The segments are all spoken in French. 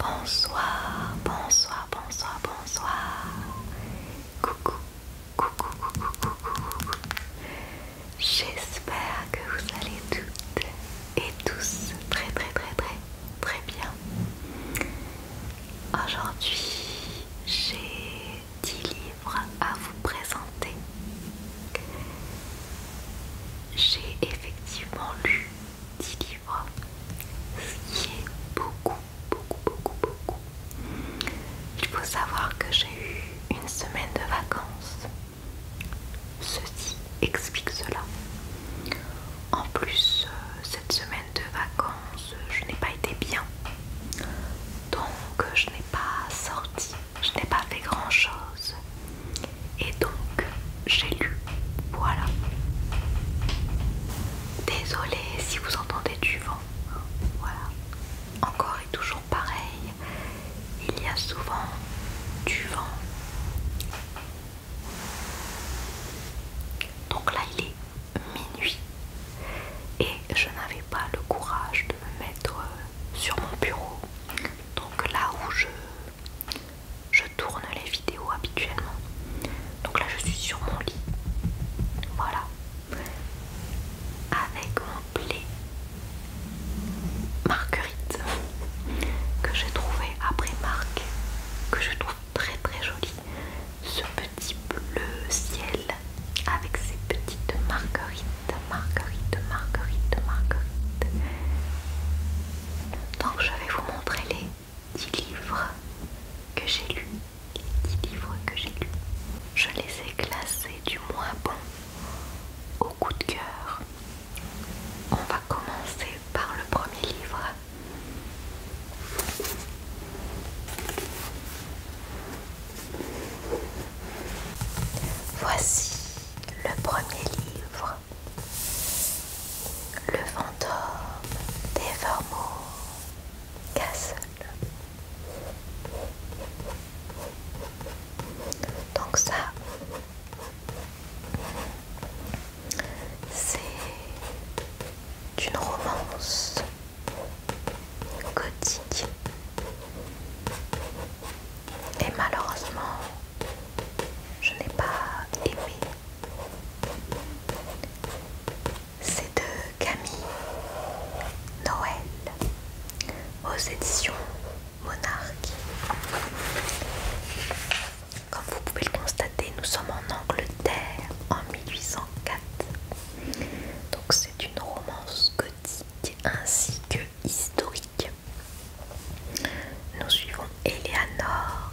Bonsoir, bonsoir, bonsoir, bonsoir. Coucou, coucou, coucou, coucou, coucou. J'espère que vous allez toutes et tous très très très très très bien. Aujourd'hui, j'ai 10 livres à vous présenter. J'ai effectivement lu 10 livres, ce qui est beaucoup, beaucoup, beaucoup, beaucoup. Il faut savoir que j'ai eu une semaine de vacances. Ceci explique cela. En plus, cette semaine de vacances, je n'ai pas été bien. Donc, je n'ai pas sorti, je n'ai pas fait grand chose. Et donc, j'ai lu. Voilà. Désolée si vous entendez du vent. Voilà. Encore et toujours pareil. Il y a souvent du vent. Donc là, il est minuit. Et je n'avais pas le courage de me mettre sur mon bureau. Donc là où je tourne les vidéos habituellement. Donc là, je suis sur mon lit. Voilà. Avec mon blé Marguerite que j'ai trouvé après Marc, que je trouve très très joli. Ce petit bleu ciel avec ces petites marguerites, marguerites, marguerites, marguerites. Donc je vais vous montrer les 10 livres que j'ai lus. Les 10 livres que j'ai lus. Je les ai classés du moins bon au coup de cœur. On va commencer par le premier livre. Voici le premier livre, Le fantôme d'Evermore Castle. Donc ça, c'est une romance gothique. Et malheureusement, je n'ai pas aimé. C'est de Camille Noël aux éditions Monarque. Comme vous pouvez le constater, nous sommes en Angleterre en 1804. Donc c'est une romance gothique ainsi que historique. Nous suivons Eleanor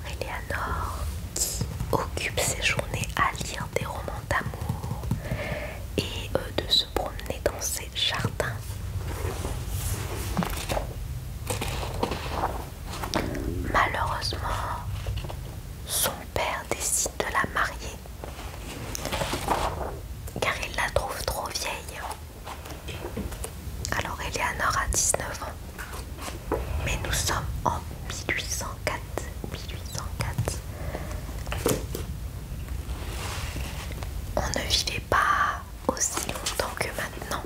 qui occupe ses journées à lire des romans d'amour et de se promener dans ses jardins. Malheureusement, son père décide de la marier car il la trouve trop vieille. Alors Eleanor a 19 ans, mais nous sommes en 1804. On ne vivait pas aussi longtemps que maintenant.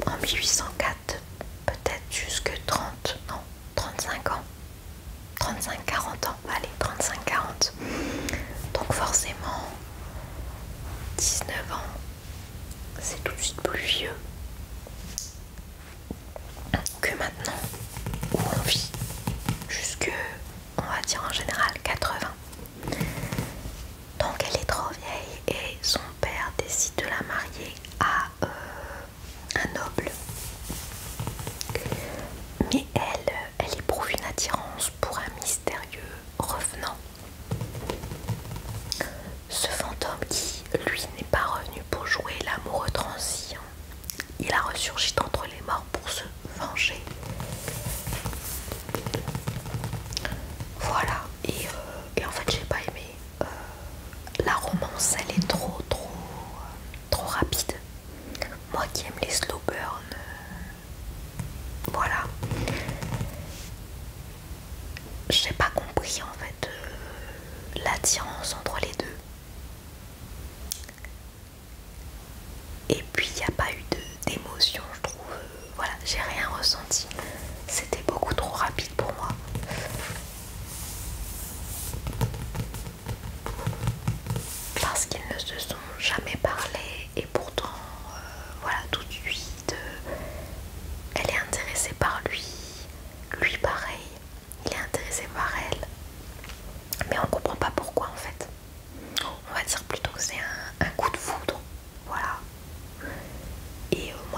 En 1804, peut-être jusque 30, non, 35 ans. 35-40 ans, allez, 35-40. Donc forcément, 19 ans, c'est tout de suite plus vieux que maintenant, où on vit jusque, on va dire en général, 80. Donc elle est trop vieille et son père décide de la marier à un noble. Mais elle éprouve une attirance pour un mystérieux revenant. Ce fantôme qui, lui, n'est pas revenu pour jouer l'amoureux transi. Il a ressurgi d'entre les morts pour se venger. Voilà, et en fait j'ai pas aimé. La romance, elle est trop rapide. Moi qui aime les slow burn, voilà. J'ai pas compris en fait l'attirance entre les deux. Et puis il n'y a pas eu d'émotion, je trouve. Voilà, j'ai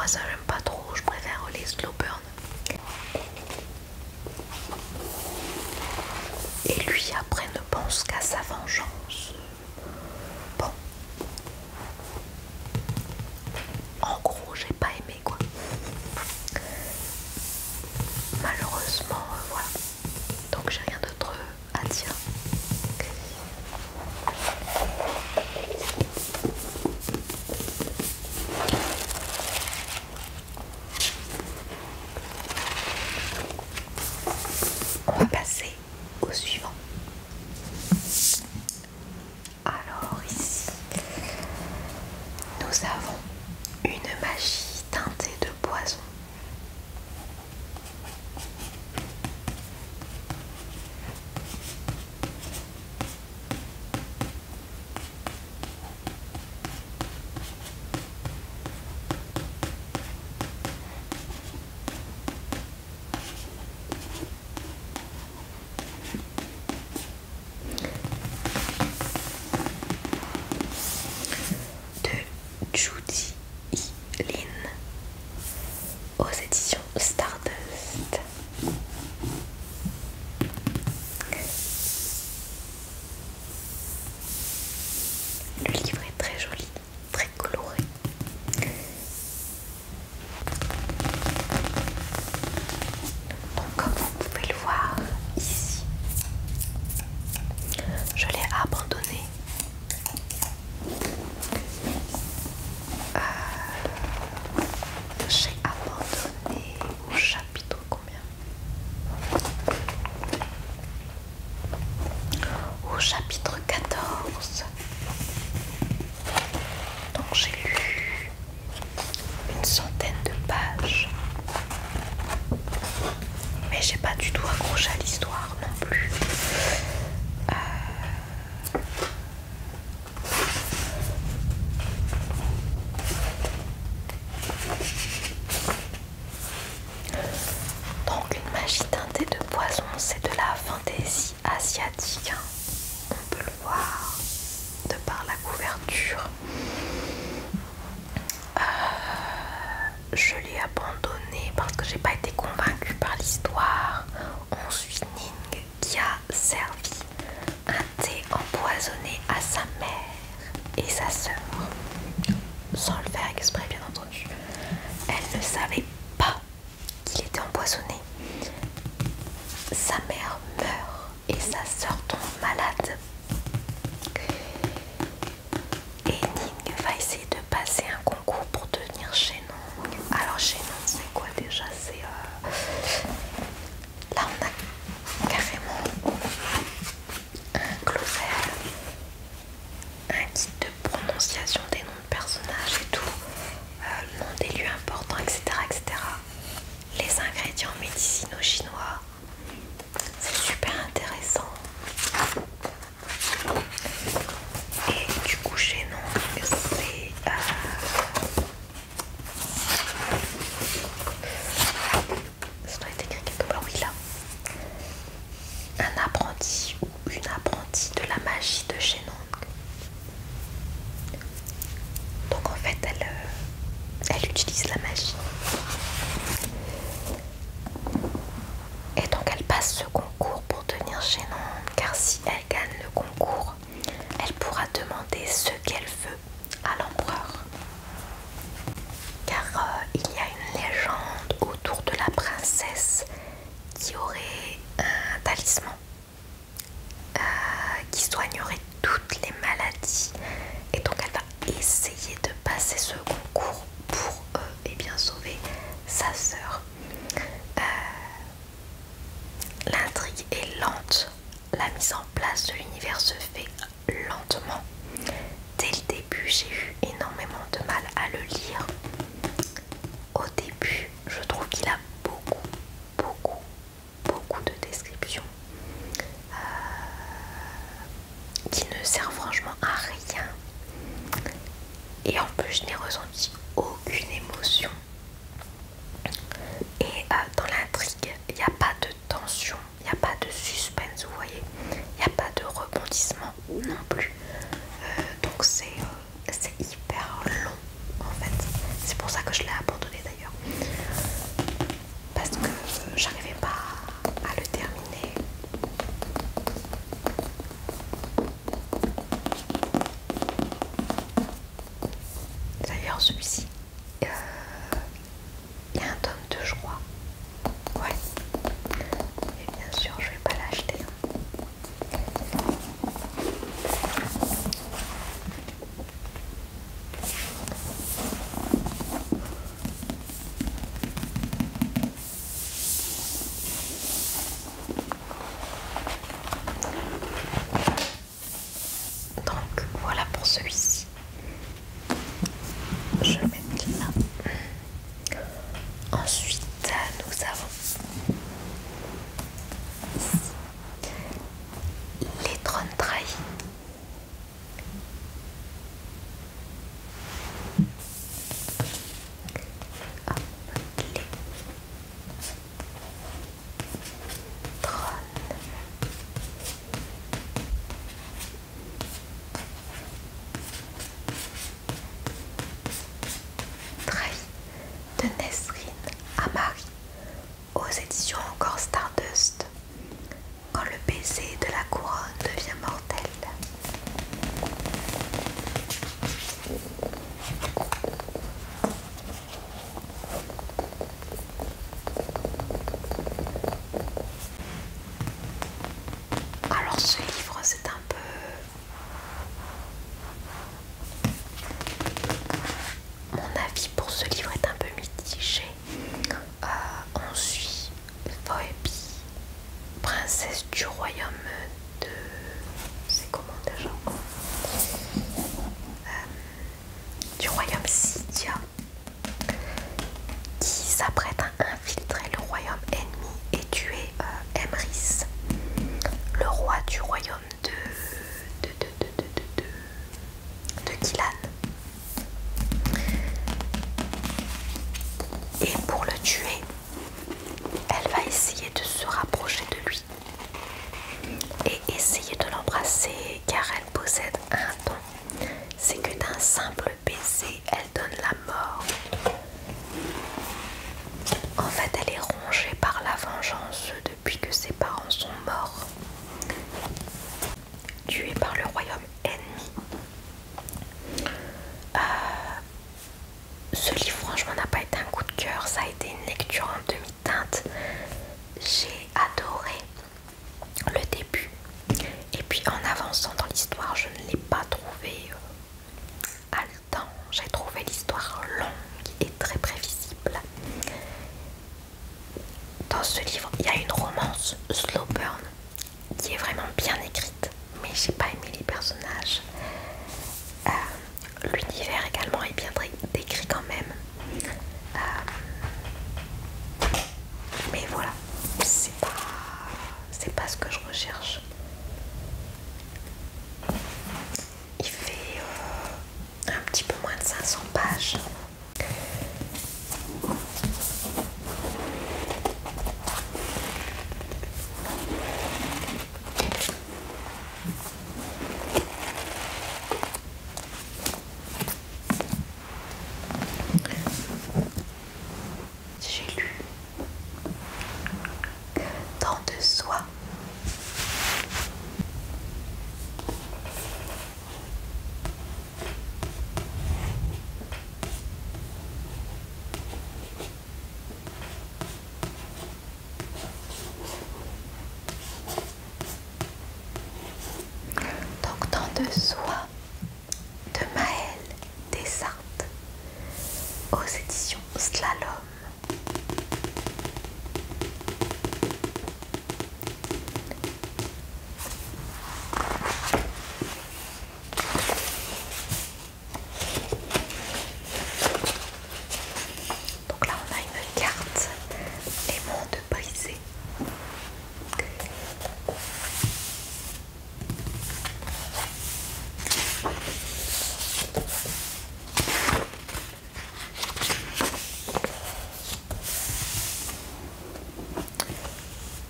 moi ça j'aime pas trop, je préfère les slow burn. Et lui après ne pense qu'à sa vengeance. Bon. En gros j'ai pas aimé quoi. Malheureusement voilà. Donc j'ai rien d'autre à dire. On va passer au suivant. Alors ici, nous avons une magie teintée de poison. De Judy E. Lin aux éditions Stardust. Le livre est très joli, très coloré. Donc comme vous pouvez le voir ici, je l'ai abandonné. J'ai abandonné au chapitre combien? Au chapitre 14. Donc j'ai lu une centaine de pages. Mais j'ai pas du tout accroché à l'histoire non plus. Donc une magie teintée de poison, c'est de la fantaisie asiatique. On peut le voir de par la couverture. Je l'ai abandonné parce que j'ai pas été convaincue par l'histoire. On suit Ning qui a servi un thé empoisonné à sa mère et sa sœur. Sans le faire exprès bien entendu. Elle ne savait pas qu'il était empoisonné. Sa mère meurt et sa sœur tombe malade. Et Ning va essayer de passer un concours pour devenir Shenong. Alors Shenong c'est quoi déjà? C'est là on a carrément un glossaire, un guide de prononciation des noms de personnages et tout, le nom des lieux importants, etc., etc. Les ingrédients médicinaux chinois, c'est super intéressant. Et du coup chez nous c'est ça doit être écrit quelque part, oui là, un apprenti ou une apprentie de la magie de Shenong. Donc en fait elle utilise la magie. Et donc elle passe ce concours pour devenir Shenong, car si elle gagne le concours, elle pourra demander ce qu'elle veut à l'empereur. Car il y a une légende autour de la princesse qui aurait un talisman qui soignerait toutes les maladies. Et donc elle va essayer de passer ce concours pour eh bien sauver sa sœur. L'intrigue est lente, la mise en place de l'univers se fait lentement. Dès le début, j'ai eu énormément de mal à le lire. Au début, je trouve qu'il a beaucoup de descriptions qui ne servent franchement à rien. Et en plus, je n'ai ressenti aucune émotion. Et dans l'intrigue, il n'y a pas de tension, il n'y a pas de suspense, vous voyez. Il n'y a pas de rebondissement non plus. Donc c'est hyper long en fait. C'est pour ça que je l'ai abandonné celui-ci, il y a un tome 2 je crois. Ouais. Et bien sûr je vais pas l'acheter. Donc voilà pour celui-ci. Je vais mettre là. Ensuite nous avons ici Les Trônes Trahis. Hop, les Trônes Trahis de Nesrine Amari aux éditions Encore Stardust. Quand le baiser de la couronne devient mortel. Alors ce livre c'est un peu... Mon avis pour ce livre est un peu mitigé. On suit Phoebe, princesse du royaume de... C'est comment déjà du royaume Sidia, qui s'apprête à infiltrer le royaume ennemi et tuer Emrys, le roi du royaume de Killan. Et pour le tuer, elle va essayer de se rapprocher de lui et essayer de l'embrasser, car elle possède un don, c'est que d'un simple baiser, elle donne la mort. En fait, elle est rongée par la vengeance depuis que ses parents sont morts, tués par le royaume ennemi. Ce livre franchement n'a pas été un coup de cœur, ça a été une lecture en demi-teinte. J'ai adoré le début et puis en avançant dans l'histoire je ne l'ai pas trouvé haletant. J'ai trouvé l'histoire longue et très prévisible. Dans ce livre il y a une romance slow burn qui est vraiment bien écrite, mais j'ai pas aimé les personnages. L'univers également est bien décrit quand même. Mais voilà, c'est pas ce que je recherche. Il fait un petit peu moins de 500 pages. J'ai lu Tant de soi. Donc Tant de soi de Maëlle Desartes aux éditions Slalom. Donc là on a une carte Les mondes brisés.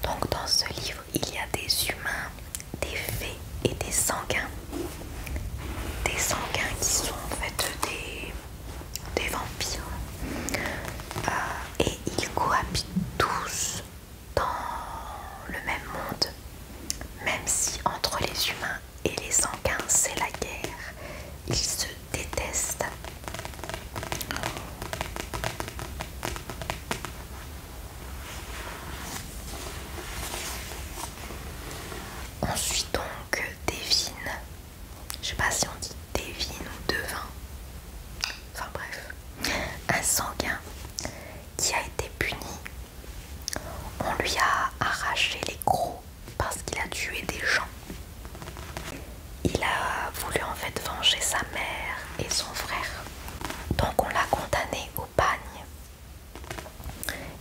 Donc dans ce livre il y a des humains, des fées et des sanguins. Des sanguins qui sont en fait des vampires. Et ils cohabitent tous dans le même monde, même si entre les humains et les sanguins c'est la guerre. Ils se détestent. un sanguin qui a été puni. On lui a arraché les crocs parce qu'il a tué des gens. Il a voulu en fait venger sa mère et son frère. Donc on l'a condamné au bagne.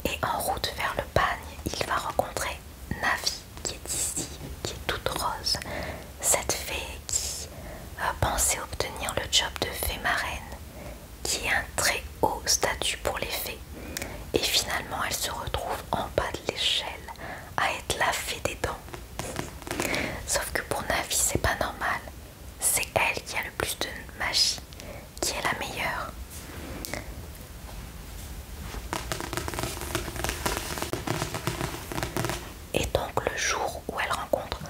Et en route vers le bagne, il va rencontrer Navi qui est ici, qui est toute rose. Cette fée qui pensait obtenir le job de fée marraine, qui est un très haut statut pour les fées. Et finalement elle se retrouve en bas de l'échelle à être la fée des dents. Sauf que pour Navi c'est pas normal. C'est elle qui a le plus de magie, qui est la meilleure. Et donc le jour où elle rencontre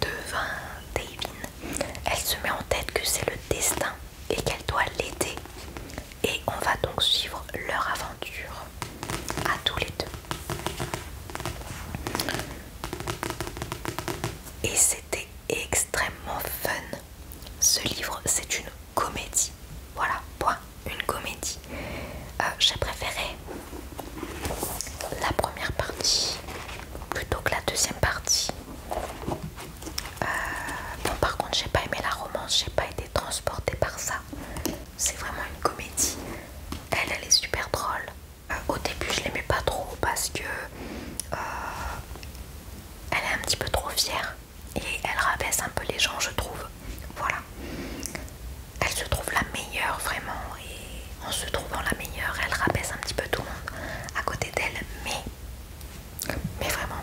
Devin Davin, elle se met en tête que c'est le destin et qu'elle doit l'aider. Et on va donc suivre leur aventure à tous les deux. Et c'était extrêmement fun. Ce livre, c'est une comédie. Voilà, point, une comédie. J'ai préféré la première partie plutôt que la deuxième partie. Bon, par contre, j'ai pas aimé la romance, j'ai pas été transportée par ça. C'est vraiment une comédie. Elle est super drôle. Au début, je l'aimais pas trop parce que elle est un petit peu trop fière et elle rabaisse un peu les gens, je trouve. Voilà. Elle se trouve la meilleure vraiment et en se trouvant la meilleure, elle rabaisse un petit peu tout le monde à côté d'elle. Mais vraiment,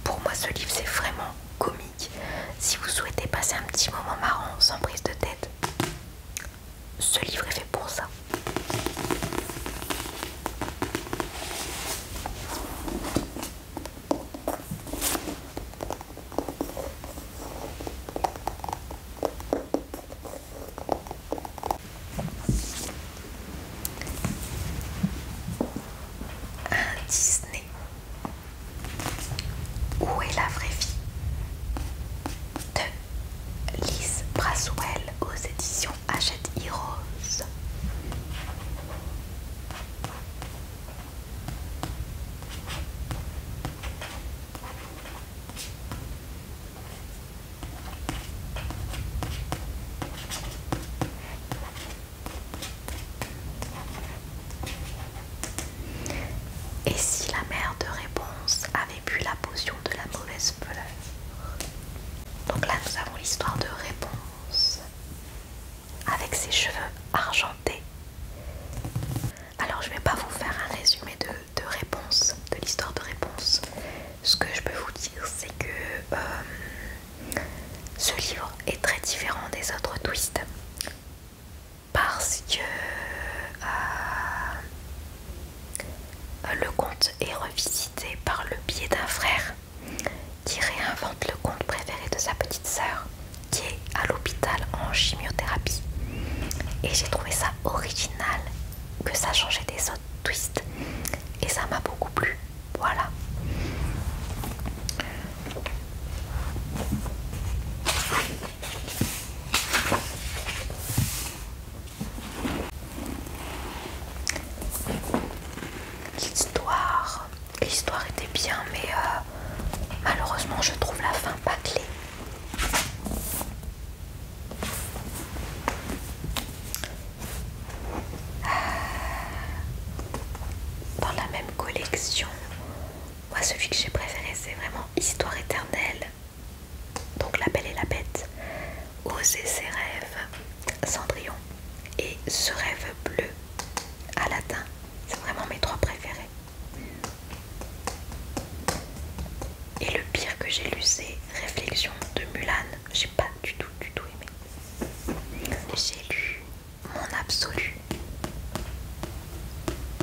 pour moi, ce livre, c'est vraiment comique. Si vous souhaitez passer un petit moment marrant sans prise de tête, ce livre est fait pour ça. Un Disney. Où est la vraie vie de Lise Braswell aux éditions Hachette Heroes. Et si la mère de Réponse avait bu la potion de la mauvaise fleur? Donc là nous avons l'histoire de Réponse avec ses cheveux argentés. Alors je vais pas vous faire un résumé de Réponse, de l'histoire de Réponse. Ce que je peux vous dire c'est que ce livre est très différent des autres twists parce que le conte est revisité par le biais d'un frère qui réinvente le conte préféré de sa petite sœur qui est à l'hôpital en chimiothérapie. Et j'ai trouvé ça original que ça changeait des autres twists et ça m'a beaucoup plu. Voilà. L'histoire était bien, mais malheureusement je trouve la fin pas clé. Dans la même collection, moi celui que j'ai préféré c'est vraiment Histoire éternelle. Donc La Belle et la Bête, Oser ses rêves, Cendrillon et Ce rêve bleu, Aladdin. C'est vraiment mes trois préférés. Et le pire que j'ai lu c'est Réflexion de Mulan. J'ai pas du tout aimé. J'ai lu Mon Absolu.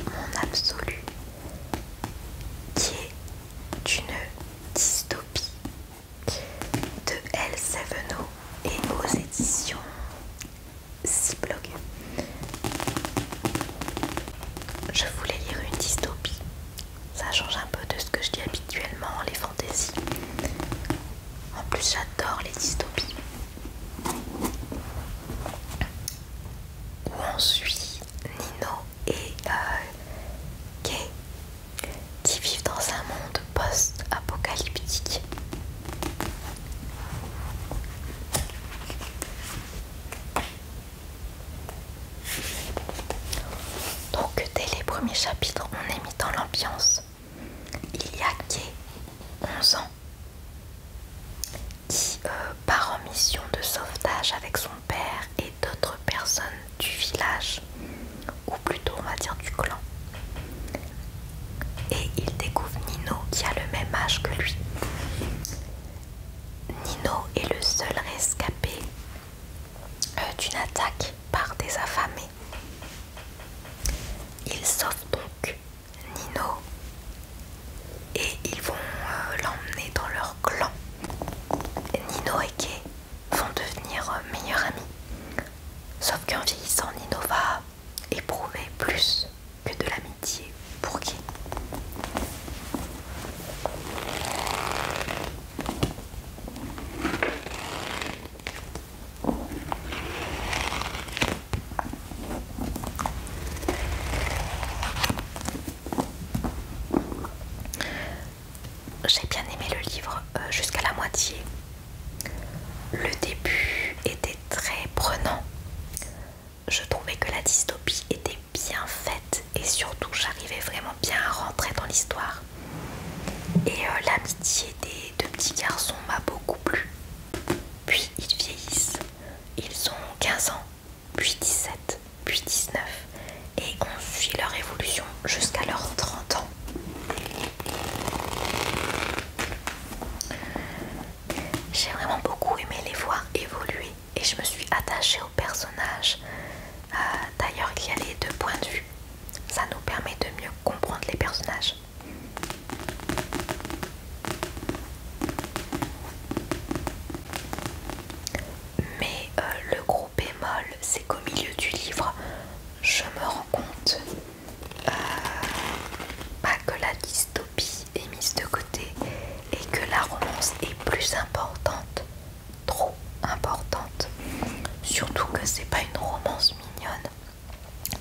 Mon Absolu qui est une dystopie de Elle Seveno et aux éditions premier chapitre, on est mis dans l'ambiance. Il y a Kay, 11 ans, qui part en mission de sauvetage avec son père et d'autres personnes du village, ou plutôt on va dire du clan. Et il découvre Nino qui a le même âge que lui. Nino est le seul rescapé d'une attaque par des affamés. Ils sauvent donc Nino et ils vont l'emmener dans leur clan. Nino et Kay vont devenir meilleurs amis. Sauf qu'en vieillissant, Nino va éprouver plus que de l'amitié pour Kay. J'ai bien aimé le livre jusqu'à la moitié. Le début était très prenant. Je trouvais que la dystopie était bien faite et surtout j'arrivais vraiment bien à rentrer dans l'histoire. Et l'amitié des deux petits garçons m'a beaucoup plu. Puis ils vieillissent. Ils ont 15 ans, puis 17, puis 19 et on suit leur évolution jusqu'à leurs 30 ans. J'ai vraiment beaucoup aimé les voir évoluer et je me suis attachée au personnage. D'ailleurs, il y a les deux points de vue. Ça nous permet de mieux comprendre les personnages. Mais le gros bémol, c'est qu'au milieu du livre, je me rends compte que la dystopie est mise de côté et que la romance est plus importante, trop importante. Surtout que c'est pas une romance mignonne.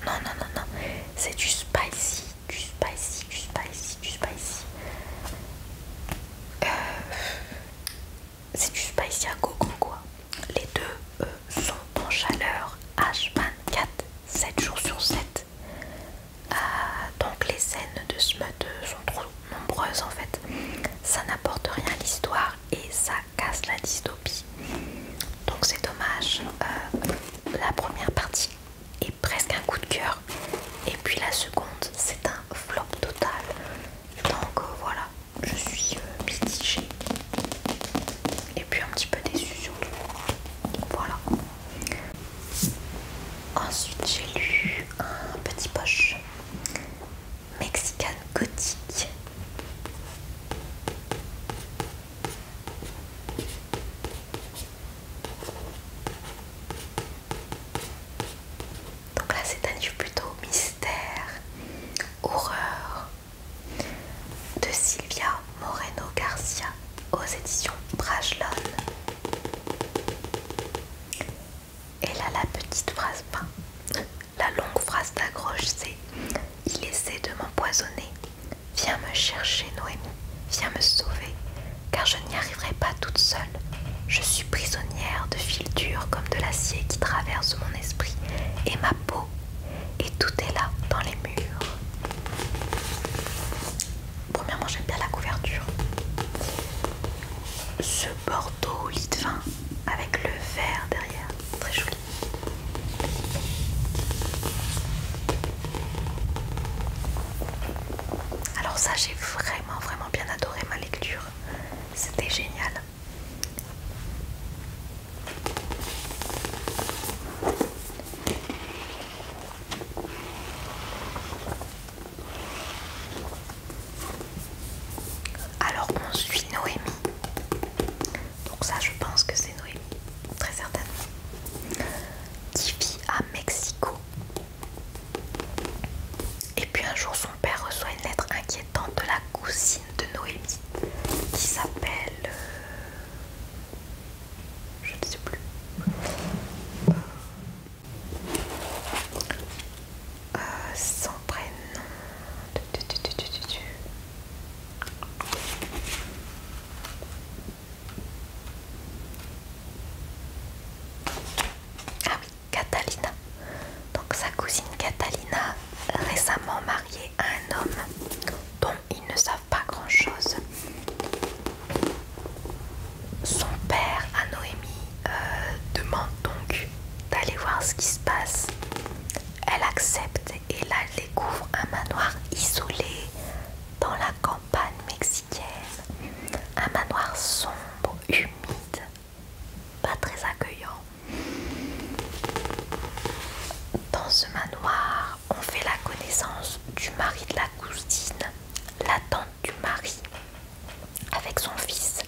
Non, non, non, non, c'est du spicy, du spicy, du spicy, du spicy. C'est du spicy à gogo quoi. Les deux sont en chaleur H24, 7 jours sur 7. Donc les scènes de smut sont trop nombreuses en fait. Ça n'apporte rien à l'histoire et ça casse la dystopie. Donc c'est dommage. La première partie est presque un coup de cœur et puis la seconde c'est un flop total. Donc voilà, je suis mitigée et puis un petit peu déçue surtout. Voilà. Ensuite j'ai lu un petit poche Mexican gothique. Donc là c'est un livre plutôt mystère, horreur de Silvia Moreno Garcia aux éditions Brajlon. Et là la petite phrase, la longue phrase d'accroche c'est: il essaie de m'empoisonner. Viens me chercher Noémie, viens me sauver, car je n'y arriverai pas toute seule. Je suis prisonnière de fils durs comme de l'acier qui traverse mon esprit et ma peau, et tout est là dans les murs. Premièrement, j'aime bien la couverture. Ce bordeaux lit de vin avec le vert derrière, très joli. Alors ça, j'ai vraiment bien adoré ma lecture. C'était génial. Alors on suit Noémie. Donc ça, je pense que c'est Noémie, très certainement, qui vit à Mexico. Et puis un jour, son père reçoit une lettre inquiétante de la cousine de Noémie, qui s'appelle... je ne sais plus. Son prénom... Ah oui, Catalina. Donc sa cousine Catalina, récemment mariée du mari de la cousine, la tante du mari avec son fils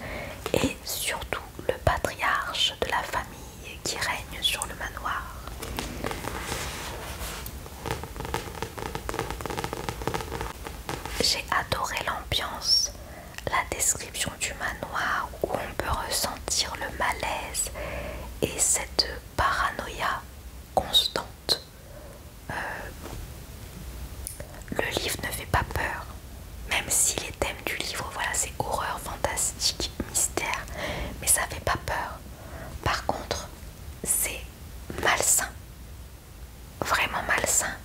et surtout le patriarche de la famille qui règne sur le manoir. J'ai adoré l'ambiance, la description du manoir où on peut ressentir le malaise et cette paranoïa constante. Le livre ne fait pas peur, même si les thèmes du livre, voilà, c'est horreur, fantastique, mystère, mais ça fait pas peur. Par contre, c'est malsain, vraiment malsain.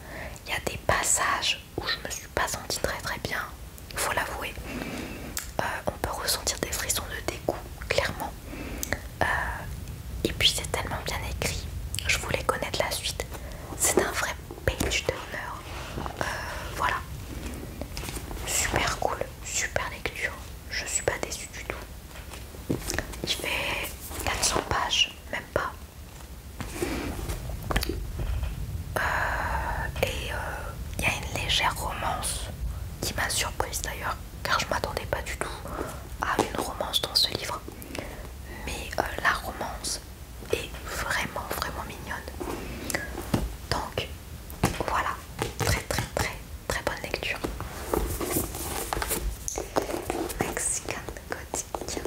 Il y a des passages où je me suis pas sentie très bien, il faut l'avouer. On peut ressentir des frissons de dégoût, clairement. Et puis c'est tellement bien écrit, je voulais connaître la suite. C'est un vrai page turner. Voilà. Super cool, super lecture. Je suis pas déçue du tout. Il fait 400 pages, même pas. Il y a une légère romance qui m'a surprise d'ailleurs, car je m'attendais pas du tout à une romance dans ce livre. Mais la romance est vraiment mignonne. Donc voilà, très bonne lecture. Mexican Gothic.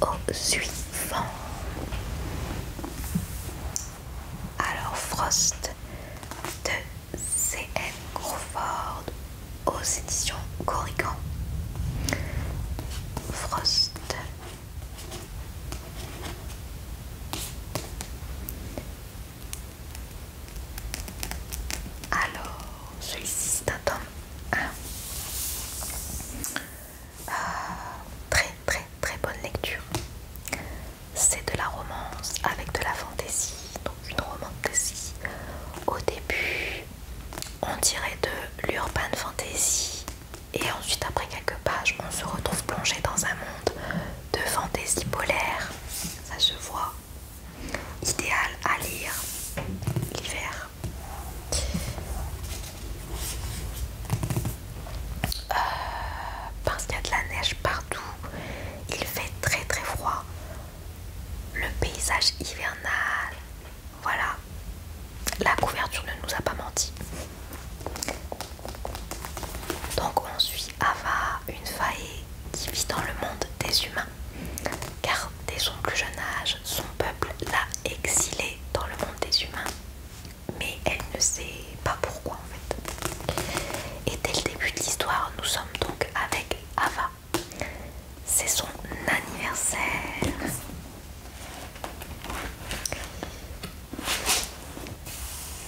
Au suivant. Alors Frost de C.N. Crawford aux éditions Corrigan. Frost. Alors celui-ci c'est un tome 1. Très bonne lecture. C'est de la romance avec de la fantaisie, donc une romantasy. Au début, on dirait de l'urban fantasy, et ensuite, après quelques pages, on se retrouve plongé dans un monde de fantaisie polaire. Ça se voit. Idéal à lire l'hiver. Parce qu'il y a de la neige partout, il fait très froid. Le paysage hivernal, voilà, la couverture ne nous a pas menti. Donc on suit Ava, une fae qui vit dans le monde des humains, car dès son plus jeune âge, son peuple l'a exilée dans le monde des humains, mais elle ne sait pas pourquoi en fait. Et dès le début de l'histoire, nous sommes donc avec Ava. C'est son anniversaire.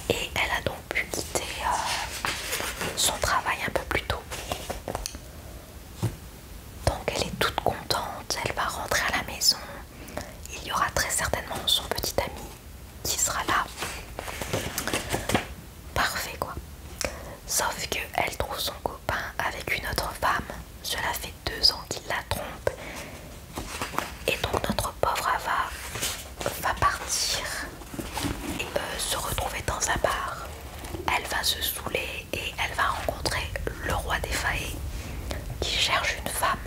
Et elle a donc pu quitter son travail un peu plus tôt. Donc elle est toute contente, elle va rentrer à la maison. Il y aura très certainement son petit ami qui sera là. Parfait quoi. Sauf que elle trouve son copain avec une autre femme. Cela fait 2 ans qu'il la trompe. Et donc notre pauvre Ava va partir et se retrouver dans un bar. Elle va se saouler et elle va rencontrer le roi des faées qui cherche une femme.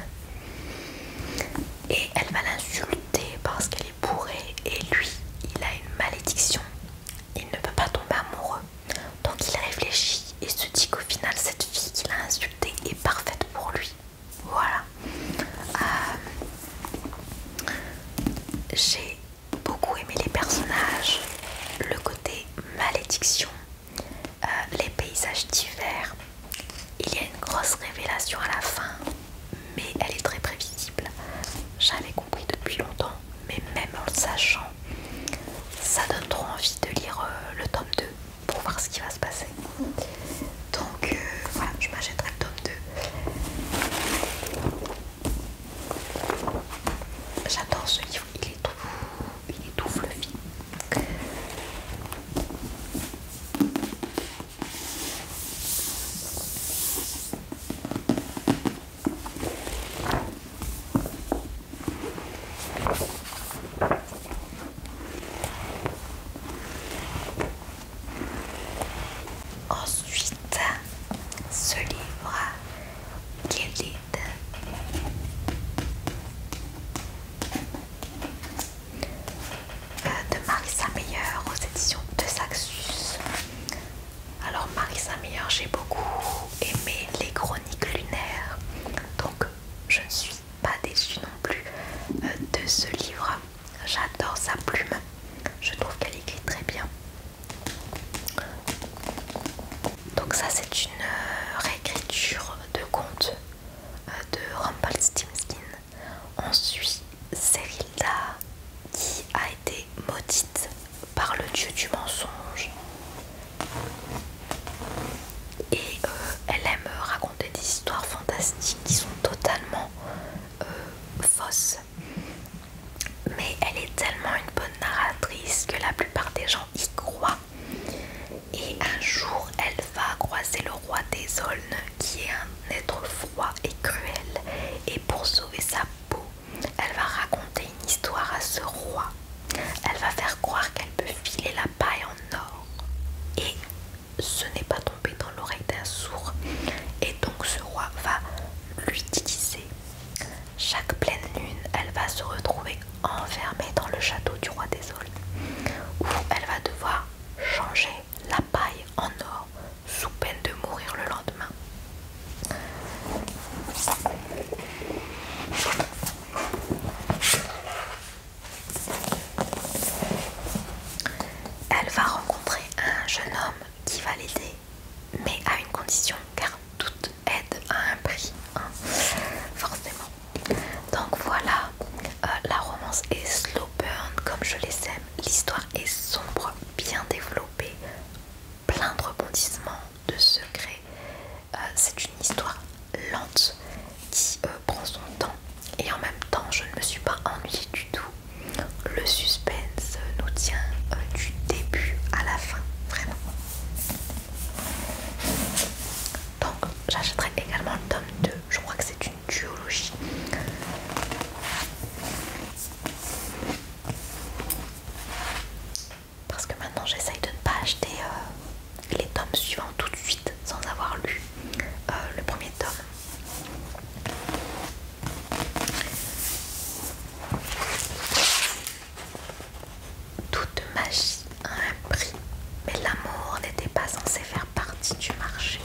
Et elle va l'insulter parce qu'elle est bourrée et lui, il a une malédiction. Il ne peut pas tomber amoureux. Donc il réfléchit et se dit qu'au final cette fille qu'il a insultée est parfaite pour lui. Voilà. J'ai beaucoup aimé les personnages, le côté malédiction, les paysages d'hiver. Il y a une grosse révélation à la fin, mais elle est très prévisible. J'avais compris depuis longtemps, mais même en le sachant, ça donne trop envie de lire le tome 2 pour voir ce qui va se passer. Donc voilà, je m'achèterai le tome 2. J'adore ce livre, il est tout fluffy. Ensuite, ce livre, Gilded, de Marissa Meyer aux éditions de Saxus. Alors Marissa Meyer, j'ai beaucoup aimé les chroniques lunaires, donc je ne suis pas déçue non plus de ce livre. J'adore sa plume, je trouve qu'elle écrit très bien. Donc ça c'est une réécriture de contes de Rumpelstiltskin. On suit Serilda qui a été maudite par le dieu du mensonge et elle aime raconter des histoires fantastiques qui sont totalement fausses, mais elle est tellement une bonne narratrice que la plupart des gens y croient. Et un jour elle va croiser le roi des aulnes qui est un être froid et cruel, et pour sauver sa peau elle va raconter une histoire à ce roi. Elle va faire croire qu'elle peut filer la paille en or, et ce n'est pas tombé dans l'oreille d'un sourd, et donc ce roi va l'utiliser. Chaque pleine lune elle va se retrouver enfermée dans le château du roi des aulnes, où elle va devoir changer la paille en or sous peine de mourir le lendemain. Elle va rencontrer un jeune homme qui va l'aider, mais à une condition, car toute aide a un prix, hein, forcément. Donc voilà, la romance est slow burn comme je les aime. L'histoire est sombre, bien développée, plein de rebondissements, de secrets. C'est une histoire lente qui prend son temps, et en même temps je ne me suis pas ennuyée du tout. Le suspense nous tient du début à la fin, vraiment. Donc j'achèterai également le tome 2, je crois que c'est une duologie. Parce que maintenant j'essaye de ne pas acheter les tomes suivants tout de suite sans avoir lu le premier tome. Toute magie a un prix, mais l'amour n'était pas censé faire partie du marché.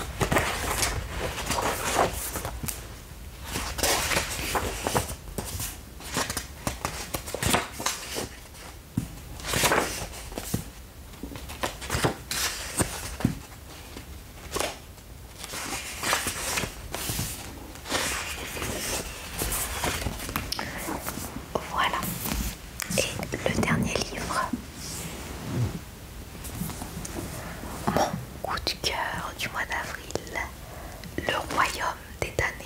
Voilà. Et le dernier livre, mon coup de cœur du mois d'avril, Le Royaume des damnés.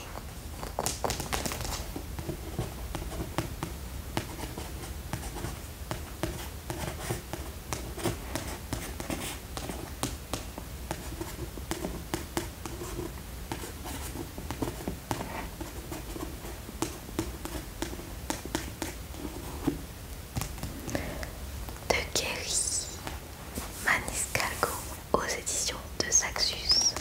De Kerry Maniscalco aux éditions de Saxus.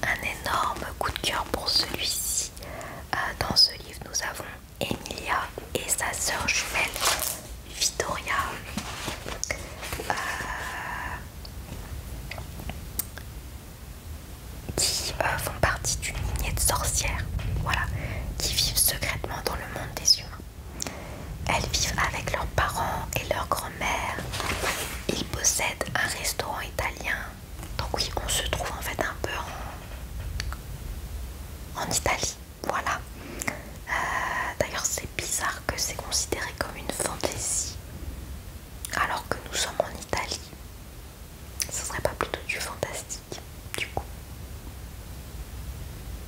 Un énorme coup de cœur pour celui-ci. Dans ce livre nous avons Emilia et sa sœur jumelle Vittoria, qui font partie d'une lignée de sorcières, voilà, qui vivent secrètement dans le monde des humains. Elles vivent avec leurs parents et leur grand-mère. Ils possèdent un restaurant italien. Donc oui, on se trouve en fait un peu en Italie, voilà. D'ailleurs c'est bizarre que c'est considéré comme une fantaisie alors que nous sommes en Italie. Ce serait pas plutôt du fantastique du coup?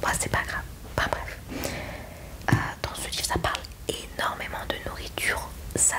Bah, c'est pas grave, enfin bref. Dans ce livre ça parle énormément de nourriture, ça